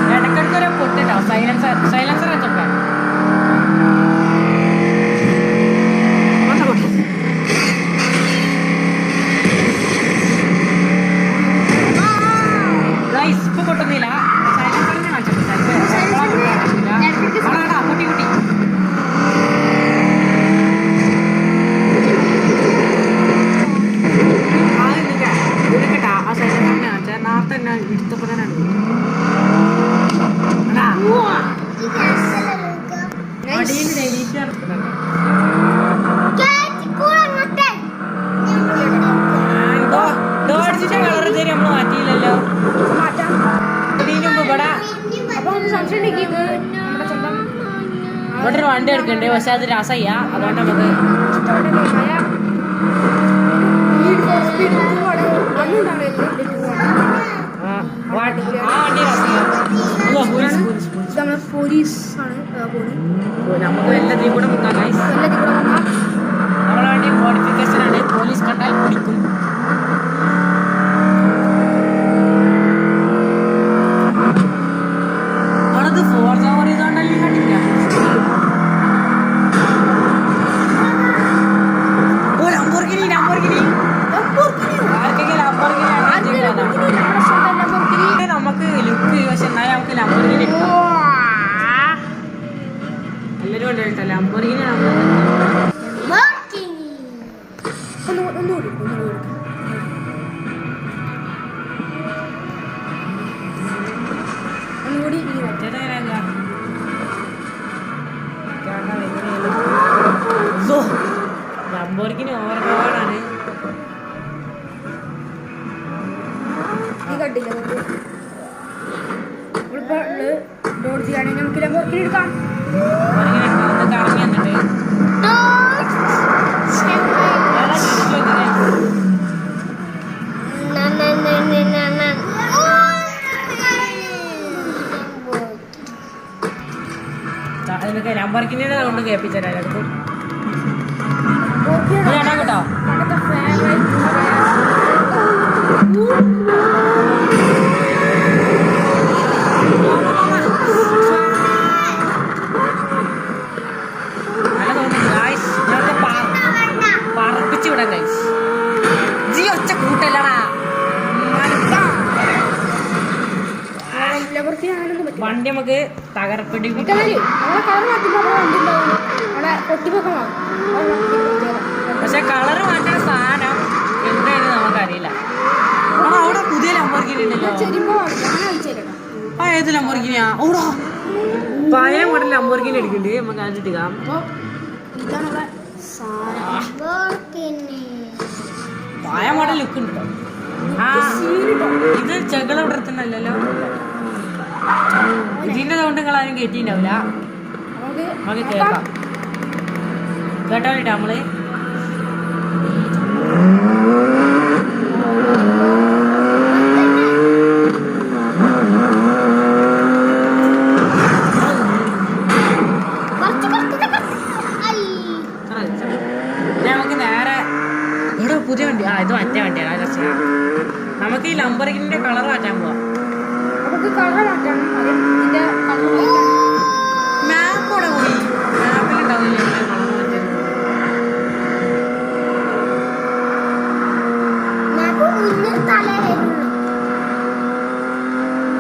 ഇടയ്ക്കിടയ്ക്കൊരു പൊട്ടിട്ടോ silencer വെച്ചപ്പോ ഇപ്പൊ പൊട്ടുന്നില്ല സൈലൻസറിനെ കുട്ടി കുട്ടി ഇതിനെട്ടാ ആ സൈലൻസറിനെ കാണിച്ചാൽ നേരത്തെ തന്നെ എടുത്തപ്പോ തന്നെ കളർ തരും നമ്മള് മാറ്റിയില്ലല്ലോ ഇവിടെ ഒരു വണ്ടി എടുക്കണ്ടേ പക്ഷെ അത് രസയ്യ അതുകൊണ്ട് നമുക്ക് നമുക്ക് എല്ലാത്തിനും കൂടെ മുക്കാം നമ്മളെ വണ്ടി മോഡിഫിക്കേഷൻ ആണ് പോലീസ് കണ്ടാൽ പിടിക്കും ആണത് 4 hour ചെയ്തോണ്ടല്ലേ കണ്ടില്ല നമുക്ക് ലുക്ക് പക്ഷെ എന്നാലും നമുക്ക് ലംബോർഗിനി എല്ലാവരും കൊണ്ടുപോയിട്ട ലംബോർഗിനി ലംബോർഗിനി ഓവർലോഡാണ് കണ്ടില്ല ഡോർ ചെയ്യുകയാണെങ്കിൽ നമുക്ക് ലംബോർഗിനി എടുക്കാം കറങ്ങി വന്നിട്ട് ലംബോർഗിനിയുടെ കൊണ്ട് കേൾപ്പിച്ചാൽ കേട്ടോ പറപ്പിച്ച് വിടാൻ ഗൈസ് ജി ഒച്ച കൂട്ടല്ലടാ വണ്ടി നമുക്ക് തകർപ്പിടി പക്ഷെ കളറ് മാറ്റുന്ന സാധനം എന്തായാലും നമുക്കറിയില്ല അവിടെ പുതിയ ലംബോർഗിനി ഉണ്ടല്ലോ ആ ഏത് ലംബോർഗിനിയാ ഓടാ പഴയ മോഡൽ ലംബോർഗിനി എടുക്കണ്ടേ നമുക്ക് അതിട്ടിക്കാം പഴയ മോഡൽ ലുക്ക് ഉണ്ടോ ആ ഇത് ചെകള ഇടത്തുന്നല്ലോ ഇതിന്റെ സൗണ്ട് നിങ്ങൾ ആരും കേട്ടിണ്ടാവില്ല നമുക്ക് കേൾക്കാം കേട്ടോ വേണ്ടിട്ടാ നമ്മള് നമുക്ക് നേരെ ഇവിടെ പുതിയ വണ്ടി ആ ഇത് മറ്റേ വണ്ടിയാണ് രസമാണ് നമുക്ക് ഈ ലംബോർഗിനിന്റെ കളർ മാറ്റാൻ പോവാം മാപ്പ് ഇവിടെ പോയി മാപ്പിലുണ്ടാവില്ലേ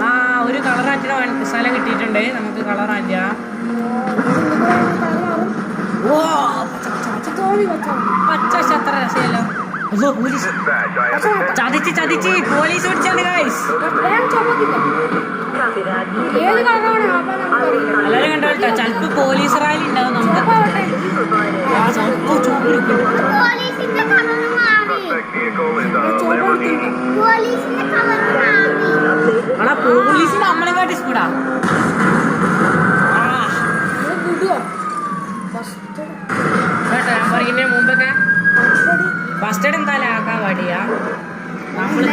ആ ഒരു കളർ മാറ്റുന്ന സ്ഥലം കിട്ടിയിട്ടുണ്ട് നമുക്ക് കളർ മാറ്റാം ഓ പച്ച അത്ര രസമല്ലോ ചതിച്ച് ചതിച്ച് പോലീസ് പിടിച്ചാണ് ഗൈസ് എല്ലാവരും കണ്ടോട്ടോ ചിലപ്പോ പോലീസ് റാലി ഉണ്ടാവും നമുക്ക് ആണാ പോലീസിന് നമ്മളെ കാട്ടി സ്പീഡാ കേട്ടോ ഞാൻ പറയുന്നതിന് മുമ്പൊക്കെ ഫസ്റ്റ് എയ്ഡ് എന്തായാലും ആക്കാൻ പാടിയാ നമ്മൾ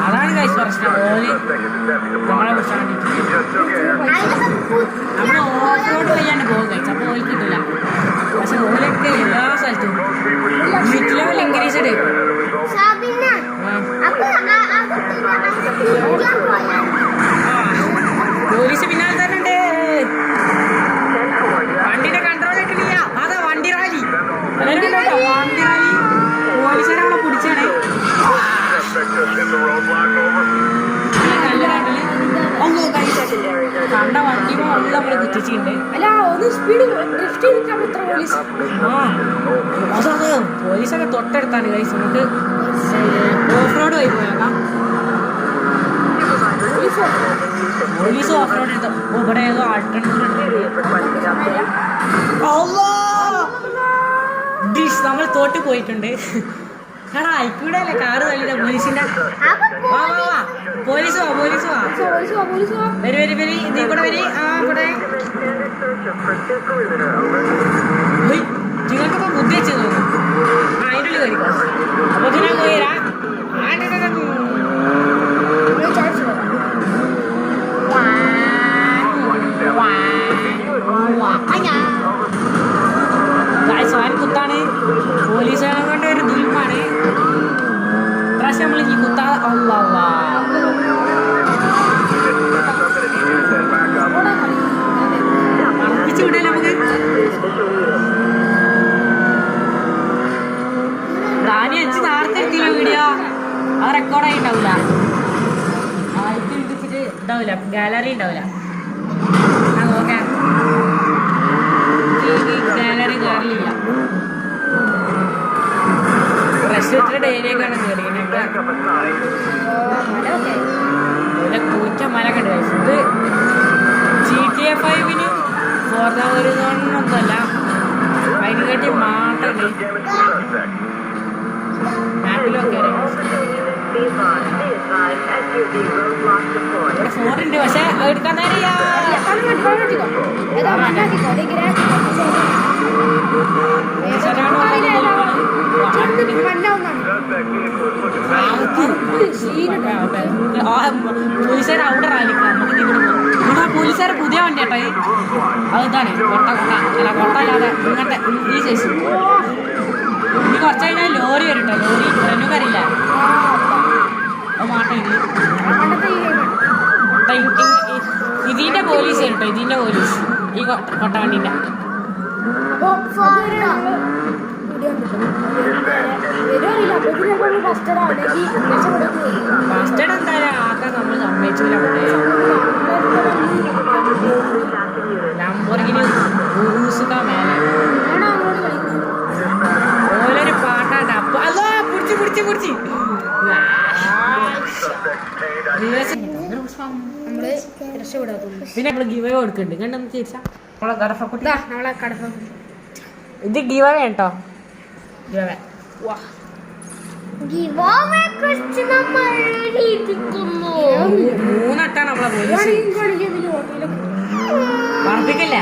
അതാണ് കഴിച്ച പ്രശ്നം ഓല് നമ്മളെ കുറിച്ചാണ് നമ്മൾ ഓഫ് റോഡ് ചെയ്യാണ്ട് പോകും കഴിച്ചു അപ്പോൾ ഓൽക്ക് പോലീസ് പിന്നാലെ തന്നെ ഉണ്ട്. വണ്ടിന്റെ കൺട്രോൾ കിട്ടില്ല. അതാ വണ്ടി റാലി. വണ്ടി റാലി പോലീസുകാരെ അവിടെ പിടിച്ചാണ്. കണ്ട വണ്ടി നമ്മള് കുത്തിച്ചിട്ടുണ്ട്. പോലീസൊക്കെ തൊട്ടടുത്താണ് കൈസ്. നമുക്ക് ഓഫ് റോഡ് പോയി പോയേക്കാം. പോലീസ് ഓഫ് റോഡ് എടുത്ത ഇവിടെ ഏതോ ഡിഷ് നമ്മൾ തോട്ട് പോയിട്ടുണ്ട്. എടാ ഇക്കൂടെ അല്ലേ കാറ് തള്ളിയുടെ പോലീസിന്റെ. വാ വാ വാ പോലീസ് വാ പോലീസ് വാ. വരി വരി വരി ഇതിൽ കൂടെ വരി. ആ ഇവിടെ നിങ്ങൾക്കിപ്പോ ബുദ്ധി വെച്ച് തോന്നും. ആ അതിൻ്റെ ഉള്ളിൽ വരിക. അപ്പൊ ഞാൻ പോയിരാ. സോൻ കുത്താണ്. പോലീസുകാരെ കൊണ്ട് ഒരു ദുൽമാണ്. പ്രാവശ്യം നമ്മൾ ഈ കുത്താ അർപ്പിച്ചു വിടല്ലേ നമുക്ക്. റാനി വെച്ച് നേരത്തെ എടുത്തില്ല വീഡിയോ. അത് റെക്കോർഡായി ഉണ്ടാവില്ല. ആയിട്ട് ഇടിച്ചിട്ട് ഉണ്ടാവില്ല. ഗാലറി ഉണ്ടാവില്ല. ആ നോക്കാം. ഗാലറി കയറില്ല. റെസ്റ്റോറൻറ്റിന്റെ ഏരിയക്കാണ് കയറിയത്. കൂറ്റ മലൊക്കെ ഉണ്ട്. ഇത് GTA 5-നും ഫോർദ ഒന്നല്ല. അതിന് കയറ്റി മാട്ടുണ്ട്. നാട്ടിലൊക്കെ ഇവിടെ ഫോറുണ്ട്. പക്ഷെ എടുക്കാൻ നേരം പോലീസുകാർ അവിടെ റാലിക്കാം. നമുക്ക് ഇവിടെ പോലീസുകാർ പുതിയ വണ്ടി കേട്ടോ. അത് ഇതാണ് കൊട്ട കൊട്ട അല്ല കൊട്ട അല്ലാതെ ഇങ്ങനത്തെ ഈ സൈസ്. ഇനി കുറച്ച് കഴിഞ്ഞാൽ ലോറി വരും കേട്ടോ. ലോറി റെനു കറിയില്ല. അത് മാട്ടം ഇതിന്റെ പോലീസ് വരും കേട്ടോ. ഇതിന്റെ പോലീസ് ഈ കൊട്ട വണ്ടിന്റെ. ഫസ്റ്റഡ് എന്തായാലും ആക്കാൻ നമ്മൾ സമ്മതിച്ചില്ല. ലംബോർഗിനി ഉറൂസുക മേലെ ഓലൊരു പാട്ടാണ്. അപ്പൊ അതോ പിടിച്ച് പിടിച്ച് പിടിച്ച് പിന്നെ നമ്മള് ഗിവ് കൊടുക്കുന്നുണ്ട്. കണ്ടെന്ന് ചോദിച്ചാ നമ്മളെ കടഫക്കുട്ടി നമ്മളെ കടഫക്കുട്ടി. ഇത് ഗിവ് കേട്ടോ. മൂന്നെട്ടാണ് നമ്മളെ പോലീസ്. വർദ്ധിക്കില്ല.